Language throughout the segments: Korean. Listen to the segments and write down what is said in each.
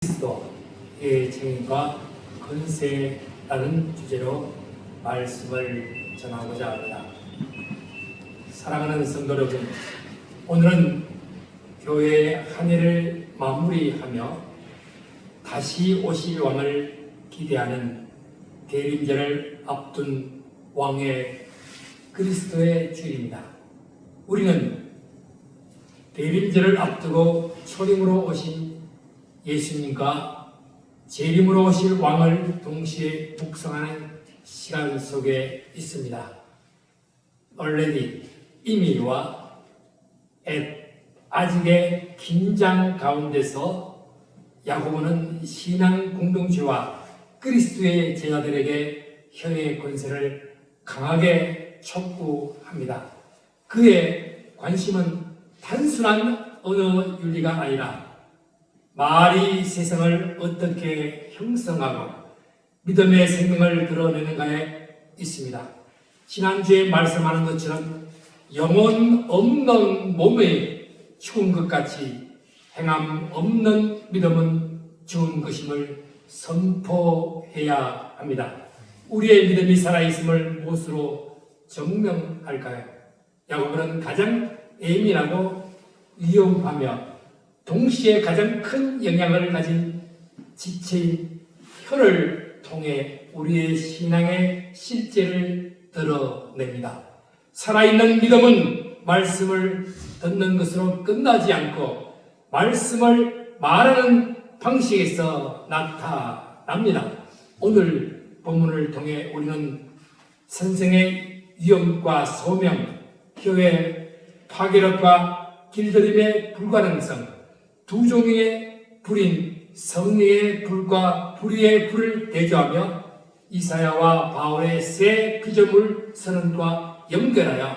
그리스도의 책임과 권세라는 주제로 말씀을 전하고자 합니다. 사랑하는 성도 여러분, 오늘은 교회의 한 해를 마무리하며 다시 오실 왕을 기대하는 대림절을 앞둔 왕의 그리스도의 주일입니다. 우리는 대림절을 앞두고 초림으로 오신 예수님과 재림으로 오실 왕을 동시에 묵상하는 시간 속에 있습니다. already, 이미와 아직의 긴장 가운데서 야고보는 신앙 공동체와 그리스도의 제자들에게 혀의 권세를 강하게 촉구합니다. 그의 관심은 단순한 언어 윤리가 아니라 말이 세상을 어떻게 형성하고 믿음의 생명을 드러내는가에 있습니다. 지난주에 말씀하는 것처럼 영혼 없는 몸의 죽은 것 같이 행함 없는 믿음은 죽은 것임을 선포해야 합니다. 우리의 믿음이 살아있음을 무엇으로 증명할까요? 야고보는 가장 예민하고 위험하며 동시에 가장 큰 영향을 가진 지체인 혀를 통해 우리의 신앙의 실제를 드러냅니다. 살아있는 믿음은 말씀을 듣는 것으로 끝나지 않고 말씀을 말하는 방식에서 나타납니다. 오늘 본문을 통해 우리는 선생의 위엄과 소명, 혀의 파괴력과 길들임의 불가능성, 두 종의 불인 성령의 불과 불의의 불을 대조하며 이사야와 바울의 새 피조물 선언과 연결하여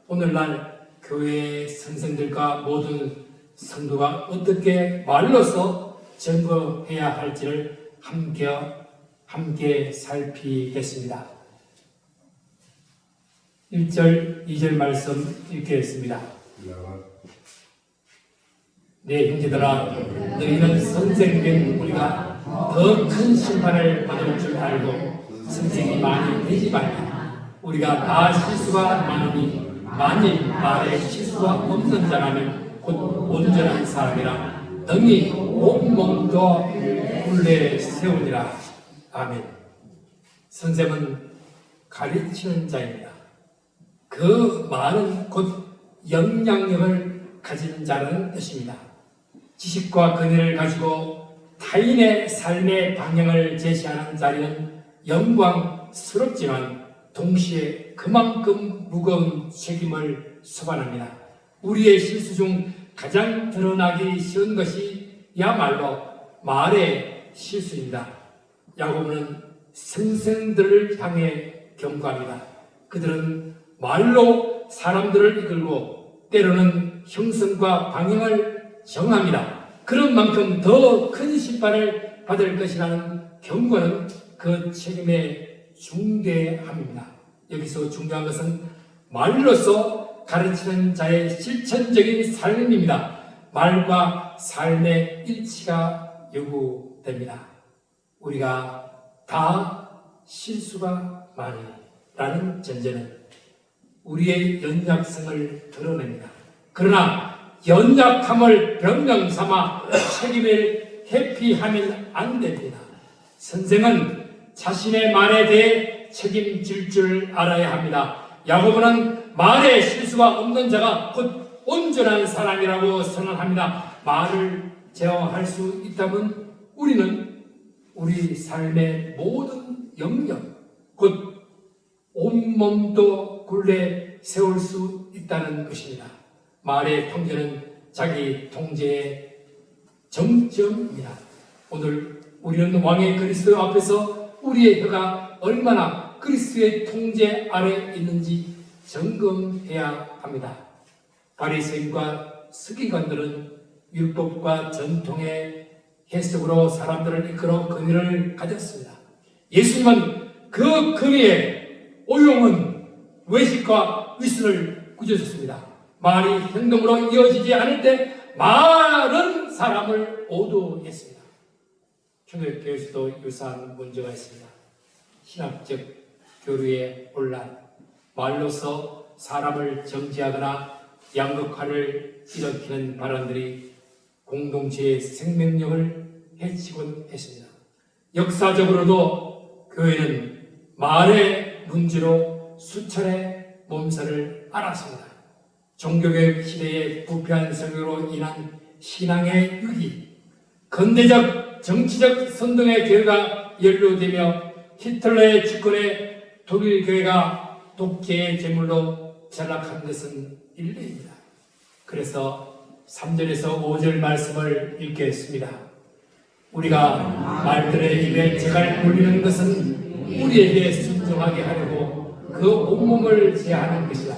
오늘날 교회의 선생들과 모든 성도가 어떻게 말로서 증거해야 할지를 함께 살피겠습니다. 1절, 2절 말씀 읽겠습니다. 네, 형제들아, 너희는 선생된 우리가 더 큰 심판을 받을 줄 알고 선생이 많이 되지 말라. 우리가 다 실수가 많으니 만일 말에 실수가 없는 자라면 곧 온전한 사람이라 능히 온몸도 굴레 세우리라. 아멘. 선생은 가르치는 자입니다. 그 말은 곧 영향력을 가진 자라는 뜻입니다. 지식과 권위를 가지고 타인의 삶의 방향을 제시하는 자리는 영광스럽지만 동시에 그만큼 무거운 책임을 수반합니다. 우리의 실수 중 가장 드러나기 쉬운 것이 야말로 말의 실수입니다. 야고보는 선생들을 향해 경고합니다. 그들은 말로 사람들을 이끌고 때로는 형성과 방향을 정합니다. 그런 만큼 더 큰 심판을 받을 것이라는 경고는 그 책임의 중대함입니다. 여기서 중요한 것은 말로서 가르치는 자의 실천적인 삶입니다. 말과 삶의 일치가 요구됩니다. 우리가 다 실수가 많으라는 전제는 우리의 연약성을 드러냅니다. 그러나 연약함을 변명 삼아 책임을 회피하면 안 됩니다. 선생은 자신의 말에 대해 책임질 줄 알아야 합니다. 야고보는 말에 실수가 없는 자가 곧 온전한 사람이라고 선언합니다. 말을 제어할 수 있다면 우리는 우리 삶의 모든 영역, 곧 온몸도 굴레 세울 수 있다는 것입니다. 말의 통제는 자기 통제의 정점입니다. 오늘 우리는 왕의 그리스도 앞에서 우리의 혀가 얼마나 그리스도의 통제 아래 있는지 점검해야 합니다. 바리새인과 서기관들은 율법과 전통의 해석으로 사람들을 이끌어 권위를 가졌습니다. 예수님은 그 권위의 오용은 외식과 위선을 꾸짖었습니다. 말이 행동으로 이어지지 않을 때 말은 사람을 오도했습니다. 초대교회에서도 유사한 문제가 있습니다. 신학적 교류의 혼란, 말로서 사람을 정지하거나 양극화를 일으키는 발언들이 공동체의 생명력을 해치곤 했습니다. 역사적으로도 교회는 말의 문제로 수차례 몸살을 앓았습니다. 종교개혁 시대의 부패한 설교로 인한 신앙의 위기, 근대적 정치적 선동의 결과 연루되며 히틀러의 집권에 독일 교회가 독재의 제물로 전락한 것은 일례입니다. 그래서 3절에서 5절 말씀을 읽겠습니다. 우리가 말들의 입에 재갈 물리는 것은 우리에게 순종하게 하려고 그 온몸을 제하는 것이다.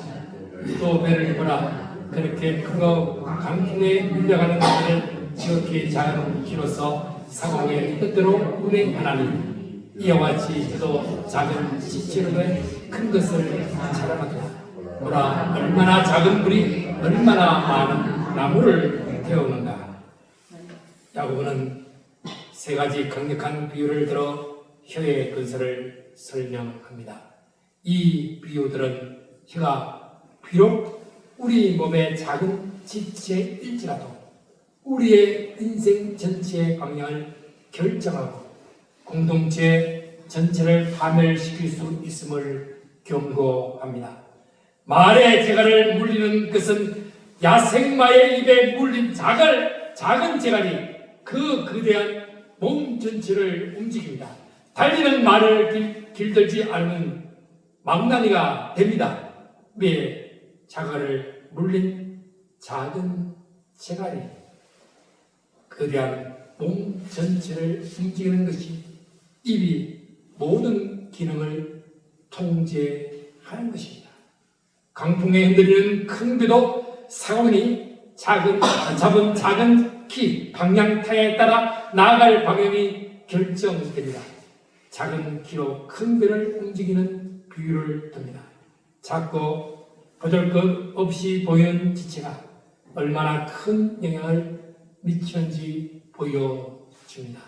또 배를 보라. 그렇게 크고 강풍에 밀려가는 것을 지극히 작은 키로서 상황의 뜻대로 운행하나니 이와 같이 저도 작은 지체로의 큰 것을 자랑하더라. 보라, 얼마나 작은 불이 얼마나 많은 나무를 태우는가. 야고보는 세 가지 강력한 비유를 들어 혀의 근설을 설명합니다. 이 비유들은 혀가 비록 우리 몸의 작은 지체일지라도 우리의 인생 전체의 방향을 결정하고 공동체 전체를 파멸시킬 수 있음을 경고합니다. 말의 재갈을 물리는 것은 야생마의 입에 물린 작은 재갈이 그 거대한 몸 전체를 움직입니다. 달리는 말을 길들지 않으면 망나니가 됩니다. 왜 자갈을 물린 작은 재갈이 거대한 몸 전체를 움직이는 것이 입이 모든 기능을 통제하는 것입니다. 강풍에 흔들리는 큰 배도 사원이 잡은 작은 키, 방향타에 따라 나아갈 방향이 결정됩니다. 작은 키로 큰 배를 움직이는 비유를 듭니다. 작고 보잘것 없이 보이는 지체가 얼마나 큰 영향을 미치는지 보여줍니다.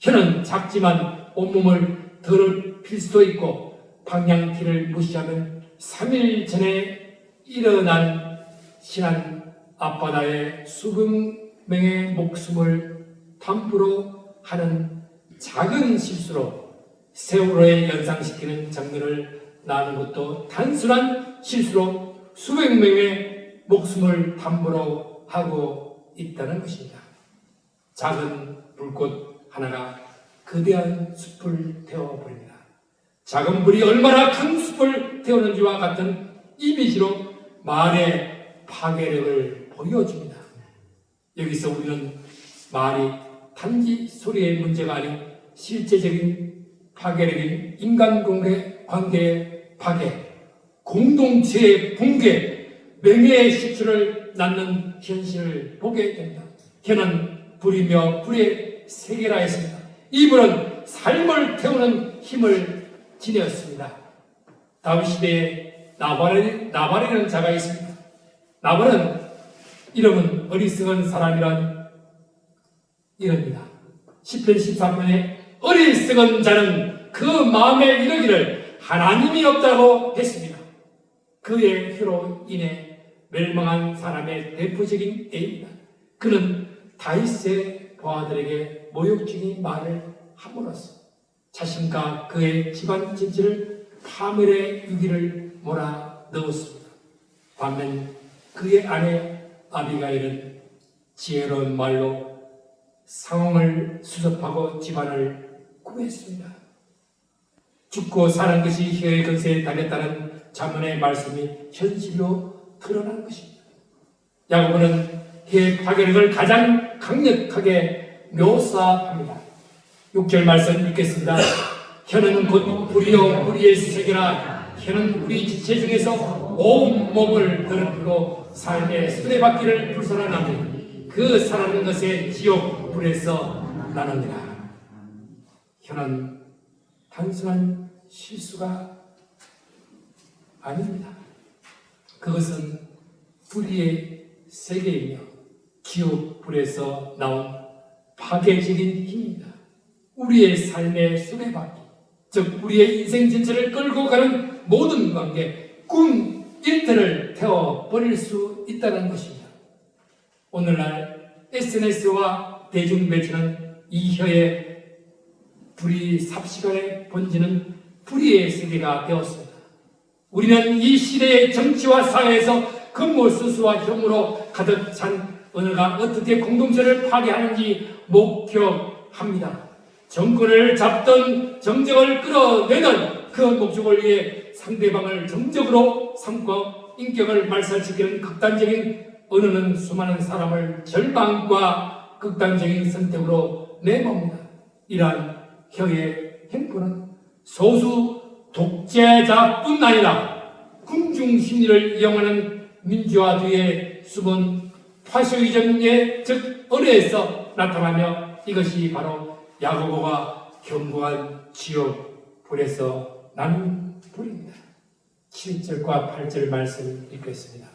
혀는 작지만 온몸을 더럽힐 수도 있고 방향키를 무시하면 3일 전에 일어난 신안 앞바다에 수백 명의 목숨을 담보로 하는 작은 실수로 세월호에 연상시키는 장면을 나누는 것도 단순한 실수로 수백 명의 목숨을 담보로 하고 있다는 것입니다. 작은 불꽃 하나가 거대한 숲을 태워버립니다. 작은 불이 얼마나 큰 숲을 태우는지와 같은 이미지로 말의 파괴력을 보여줍니다. 여기서 우리는 말이 단지 소리의 문제가 아닌 실제적인 파괴력인 인간관계의 파괴, 공동체의 붕괴, 명예의 실추를 낳는 현실을 보게 됩니다. 혀는 불이며 불의 세계라 했습니다. 이 불은 삶을 태우는 힘을 지녔습니다. 다윗 시대에 나발이라는 자가 있습니다. 나발은 이름은 어리석은 사람이란 이릅니다. 10편 13편에 어리석은 자는 그 마음에 이르기를 하나님이 없다고 했습니다. 그의 혀로 인해 멸망한 사람의 대표적인 예입니다. 그는 다윗의 부하들에게 모욕적인 말을 함으로써 자신과 그의 집안 전체를 파멸의 위기를 몰아넣었습니다. 반면 그의 아내 아비가일은 지혜로운 말로 상황을 수습하고 집안을 구했습니다. 죽고 사는 것이 혀의 근세에 달렸다는 자문의 말씀이 현실로 드러난 것입니다. 야고보는 혀의 파괴력을 가장 강력하게 묘사합니다. 6절 말씀 읽겠습니다. 혀는 곧 불이요 불의의 세계라. 혀는 우리 지체 중에서 온 몸을 더럽히고 삶의 수레바퀴를 불선하나니 그 사는 것의 지옥 불에서 나느니라. 혀는 단순한 실수가 아닙니다. 그것은 불의의 세계이며 지옥 불에서 나온 파괴적인 힘입니다. 우리의 삶의 수레바퀴, 즉 우리의 인생 전체를 끌고 가는 모든 관계, 꿈 일터를 태워버릴 수 있다는 것입니다. 오늘날 SNS와 대중매체는 이 혀의 불이 삽시간에 번지는 불의의 세계가 되었습니다. 우리는 이 시대의 정치와 사회에서 금물수수와 혐오로 가득 찬 언어가 어떻게 공동체를 파괴하는지 목격합니다. 정권을 잡던 정적을 끌어내던 그 목적을 위해 상대방을 정적으로 삼고 인격을 말살시키는 극단적인 언어는 수많은 사람을 절망과 극단적인 선택으로 내모입니다. 이러한 혀의 행포는 소수 독재자뿐 아니라 군중 심리를 이용하는 민주화주의의 숨은 파쇼이즘의 즉 언어에서 나타나며 이것이 바로 야고보가 경고한 지옥 불에서 나는 불입니다. 7절과 8절 말씀 읽겠습니다.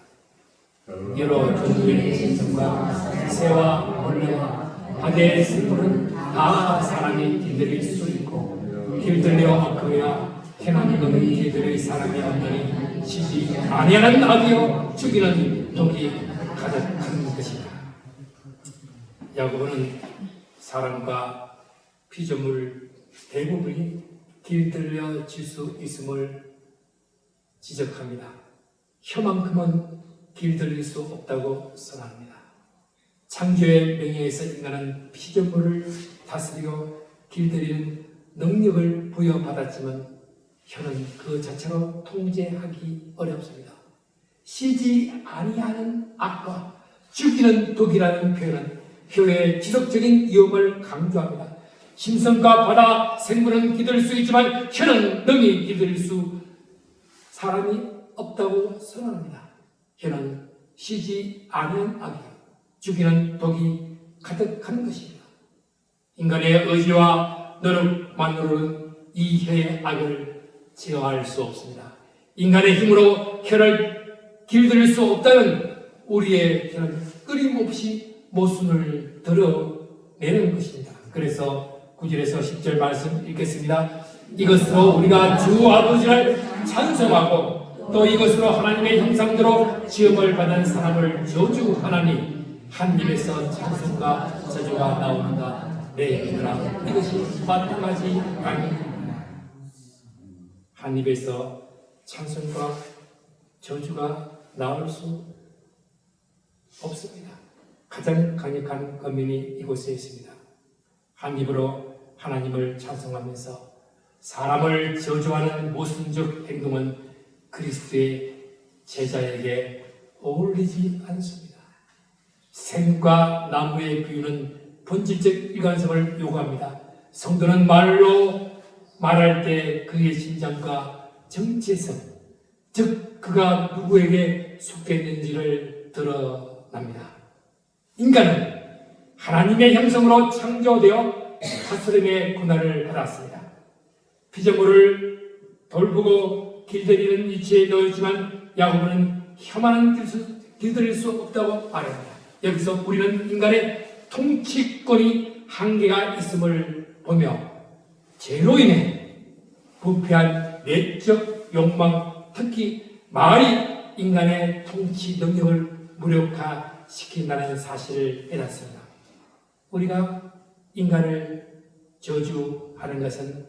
여러 종류의 짐승과 새와 벌레와 바다의 생물은 다 사람이 길들일 수 있고 길들여 악하여 행하는 것은 길들의 사람이 없느니 시지 아니하는 악이요 죽이는 독이 가득한 것이다. 야고보는 사람과 피조물 대부분이 길들여질 수 있음을 지적합니다. 혀만큼은 길들일 수 없다고 선언합니다. 창조의 명예에서 인간은 피조물을 다스리고 길들이는 능력을 부여받았지만 혀는 그 자체로 통제하기 어렵습니다. 쉬지 아니하는 악과 죽이는 독이라는 표현은 혀의 지속적인 위험을 강조합니다. 심성과 바다 생물은 기들일 수 있지만 혀는 능히 기들일 수 사람이 없다고 선언합니다. 혀는 쉬지 않은 악이요 죽이는 독이 가득한 것입니다. 인간의 의지와 노력만으로는 이 혀의 악을 제어할 수 없습니다. 인간의 힘으로 혀를 길들일 수 없다는 우리의 혀는 끊임없이 모순을 드러내는 것입니다. 그래서 9절에서 10절 말씀 읽겠습니다. 이것으로 우리가 주 아버지를 찬송하고 또 이것으로 하나님의 형상대로 지음을 받은 사람을 저주하나니 한 입에서 찬송과 저주가 나오는가 내 얘들아 이것이 마땅하지 아니하니라. 한 입에서 찬송과 저주가 나올 수 없습니다. 가장 강력한 권면이 이곳에 있습니다. 한 입으로 하나님을 찬송하면서 사람을 저주하는 모순적 행동은 그리스도의 제자에게 어울리지 않습니다. 샘과 나무의 비유는 본질적 일관성을 요구합니다. 성도는 말로 말할 때 그의 심장과 정체성, 즉 그가 누구에게 속했는지를 드러납니다. 인간은 하나님의 형상으로 창조되어 하스름의 고난을 받았습니다. 피조물을 돌보고 길들이는 위치에 놓였지만 야고보는 혀만은 길들일 수 없다고 말합니다. 여기서 우리는 인간의 통치권이 한계가 있음을 보며 죄로 인해 부패한 내적 욕망, 특히 말이 인간의 통치 능력을 무력화시킨다는 사실을 깨닫습니다. 우리가 인간을 저주하는 것은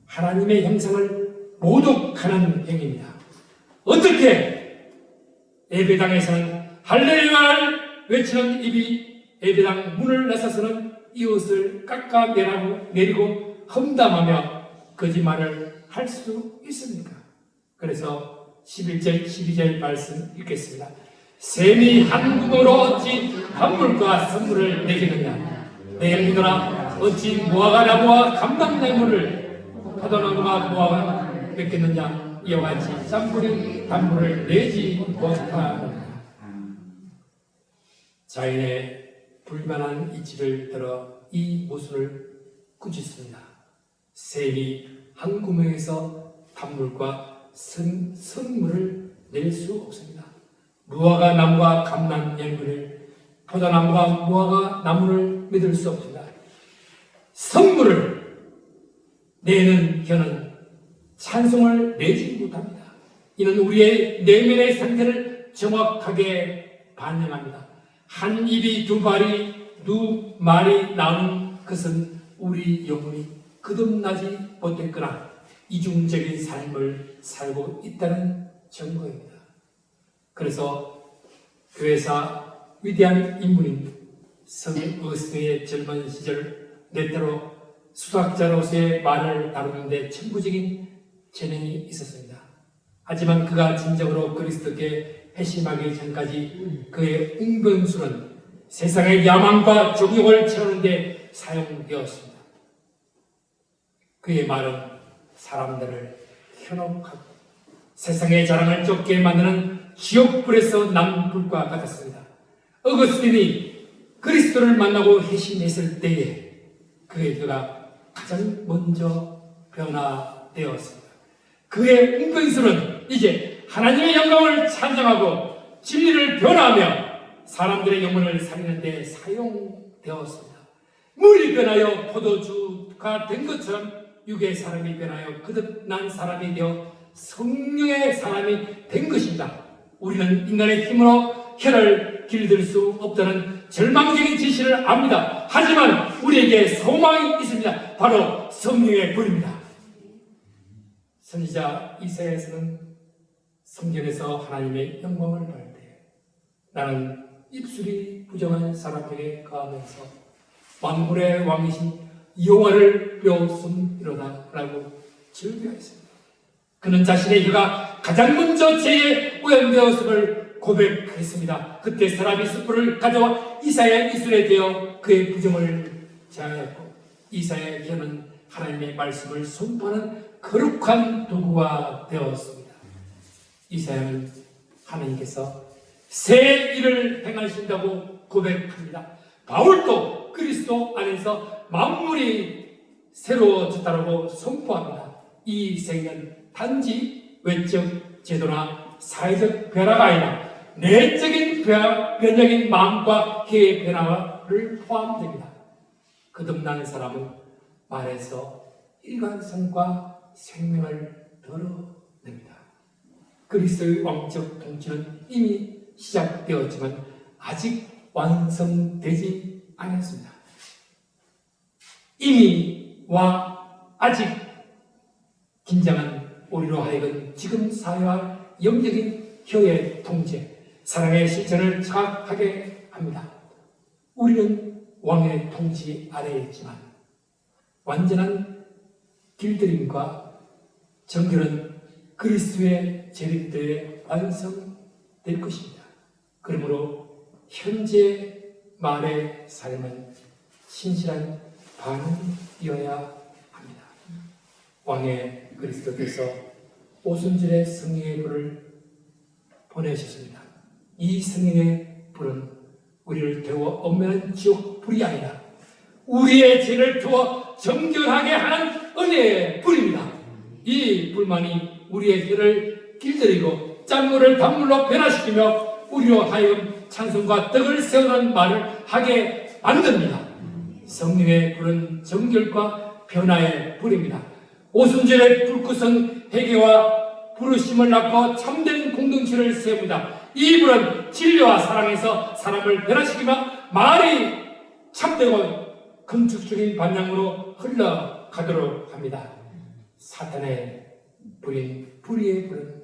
하나님의 형상을 모독하는 행위입니다. 어떻게 예배당에서는 할렐루야를 외치는 입이 예배당 문을 나서서는 이웃을 깎아내리고 험담하며 거짓말을 할 수 있습니까? 그래서 11절, 12절 말씀 읽겠습니다. 샘이 한 구멍으로 어찌 단물과 선물을 내겠느냐? 내 형제들아 어찌 무화과 나무와 감람나무를 포도나무와 무화과 맺겠느냐? 이와 같이 짠불이 단물을 내지 못하느냐? 자연의 불만한 이치를 들어 이 모순을 꾸짖습니다. 샘이 한 구멍에서 단물과 선물을 낼 수 없습니다. 무화과 나무와 감람 열매를 포도나무와 무화과 나무를 믿을 수 없습니다. 선물을 내는 혀는 찬송을 내지 못합니다. 이는 우리의 내면의 상태를 정확하게 반영합니다. 한 입이 두 말이 나오는 것은 우리 영혼이 거듭나지 못했거나 이중적인 삶을 살고 있다는 증거입니다. 그래서 교회사 위대한 인물인 어거스틴의 젊은 시절 때때로 수학자로서의 말을 다루는데 천부적인 재능이 있었습니다. 하지만 그가 진정으로 그리스도께 회심하기 전까지 그의 웅변술은 세상의 야망과 정욕을 채우는 데 사용되었습니다. 그의 말은 사람들을 현혹하고 세상의 자랑을 쫓게 만드는 지옥불에서 난 불과 같았습니다. 어거스틴이 그리스도를 만나고 회심했을 때에 그의 혀가 가장 먼저 변화되었습니다. 그의 웅변술은 이제 하나님의 영광을 찬양하고 진리를 변화하며 사람들의 영혼을 살리는 데 사용되었습니다. 물이 변하여 포도주가 된 것처럼 육의 사람이 변하여 거듭난 사람이 되어 성령의 사람이 된 것입니다. 우리는 인간의 힘으로 혀를 길들 수 없다는 절망적인 진실을 압니다. 하지만 우리에게 소망이 있습니다. 바로 성령의 불입니다. 선지자 이사야서는 성전에서 하나님의 영광을 볼 때 나는 입술이 부정한 사람에게 가하면서 만물의 왕이신 여호와를 배웠음이로다 라고 즐겨했습니다. 그는 자신의 혀가 가장 먼저 죄에 오염되었음을 고백했습니다. 그때 사람이 숯불을 가져와 이사야의 입술에 대어 그의 부정을 제하였고 이사야의 혀는 하나님의 말씀을 선포하는 거룩한 도구가 되었습니다. 이사야는 하나님께서 새 일을 행하신다고 고백합니다. 바울도 그리스도 안에서 만물이 새로워졌다고 선포합니다. 이 생은 단지 외적 제도나 사회적 변화가 아니라 내적인 변적인 마음과 혀의 변화를 포함됩니다. 거듭난 사람은 말에서 일관성과 생명을 덜어냅니다. 그리스도의 왕적 통치는 이미 시작되었지만 아직 완성되지 않았습니다. 이미와 아직 긴장한 우리로 하여금 지금 사회와 영적인 혀의 통제, 사랑의 실천을 자각하게 합니다. 우리는 왕의 통치 아래에 있지만 완전한 길들임과 정결은 그리스도의 재림때에 완성될 것입니다. 그러므로 현재 말의 삶은 신실한 반응이어야 합니다. 왕의 그리스도께서 오순절의 성령의 불을 보내셨습니다. 이 성령의 불은 우리를 태워 엄면한 지옥 불이 아니라 우리의 죄를 태워 정결하게 하는 은혜의 불입니다. 이 불만이 우리의 혀를 길들이고 짠물을 단물로 변화시키며 우리로 하여금 찬송과 떡을 세우는 말을 하게 만듭니다. 성령의 불은 정결과 변화의 불입니다. 오순절의 불구성 회개와 부르심을 낳고 참된 공동체를 세웁니다. 이 불은 진리와 사랑에서 사람을 변화시키며 말이 참되고 건축적인 방향으로 흘러가도록 합니다. 사탄의 불인 불의의 불은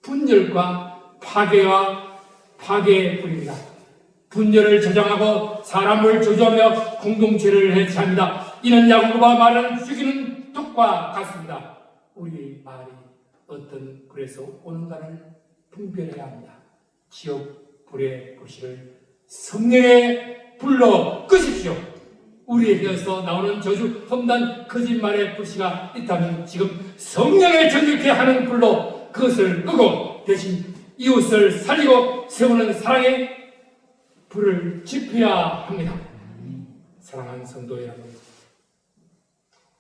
분열과 파괴의 불입니다. 분열을 저장하고 사람을 조종하며 공동체를 해체합니다. 이는 야고보가 말하는 죽이는 독과 같습니다. 우리 말이 어떤 불에서 오는가를 분별해야 합니다. 지옥 불의 불씨를 성령의 불로 끄십시오. 우리에게서 나오는 저주, 험단, 거짓말의 불씨가 있다면 지금 성령의 정결케 하는 불로 그것을 끄고 대신 이웃을 살리고 세우는 사랑의 불을 지펴야 합니다. 사랑하는 성도 여러분,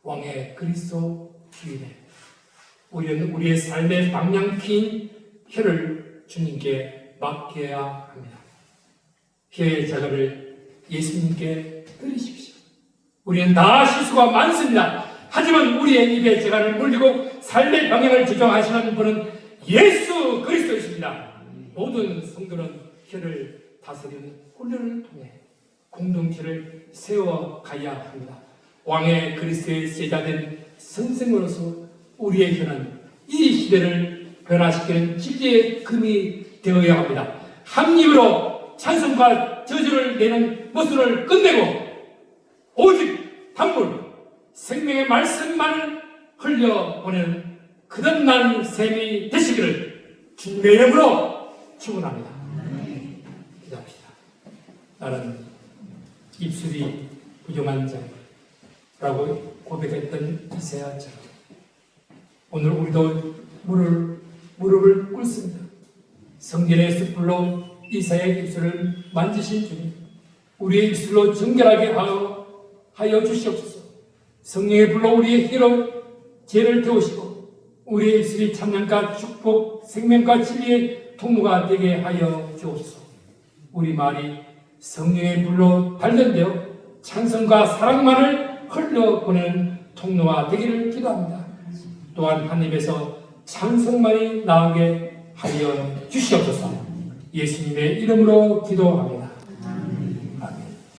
왕의 그리스도 주인에 우리는 우리의 삶의 방향키인 혀를 주님께 맡겨야 합니다. 혀의 작업을 예수님께 드리십시오. 우리는 다 실수가 많습니다. 하지만 우리의 입에 재간을 물리고 삶의 방향을 조정하시는 분은 예수 그리스도이십니다. 모든 성도는 혀를 다스리는 훈련을 통해 공동체를 세워가야 합니다. 왕의 그리스도의 제자된 선생으로서 우리의 혀는 이 시대를 변화시키는 진리의 금이 되어야 합니다. 한 입으로 찬송과 저주를 내는 모습을 끝내고 오직 단물 생명의 말씀만을 흘려보내는 그런 날 셈이 되시기를 주님의 이름으로 축원합니다. 기도합시다. 나는 입술이 부정한 자라고 고백했던 이사야처럼 오늘 우리도 무릎을 꿇습니다. 성전의 숯불로 이사야의 입술을 만지신 주님, 우리의 입술로 정결하게 하여 주시옵소서. 성령의 불로 우리의 혀로 죄를 태우시고 우리의 입술이 찬양과 축복, 생명과 진리의 통로가 되게 하여 주옵소서. 우리 말이 성령의 불로 단련되어 찬성과 사랑만을 흘려보내는 통로가 되기를 기도합니다. 또한 한 입에서 찬송만이 나오게 하여 주시옵소서. 예수님의 이름으로 기도합니다.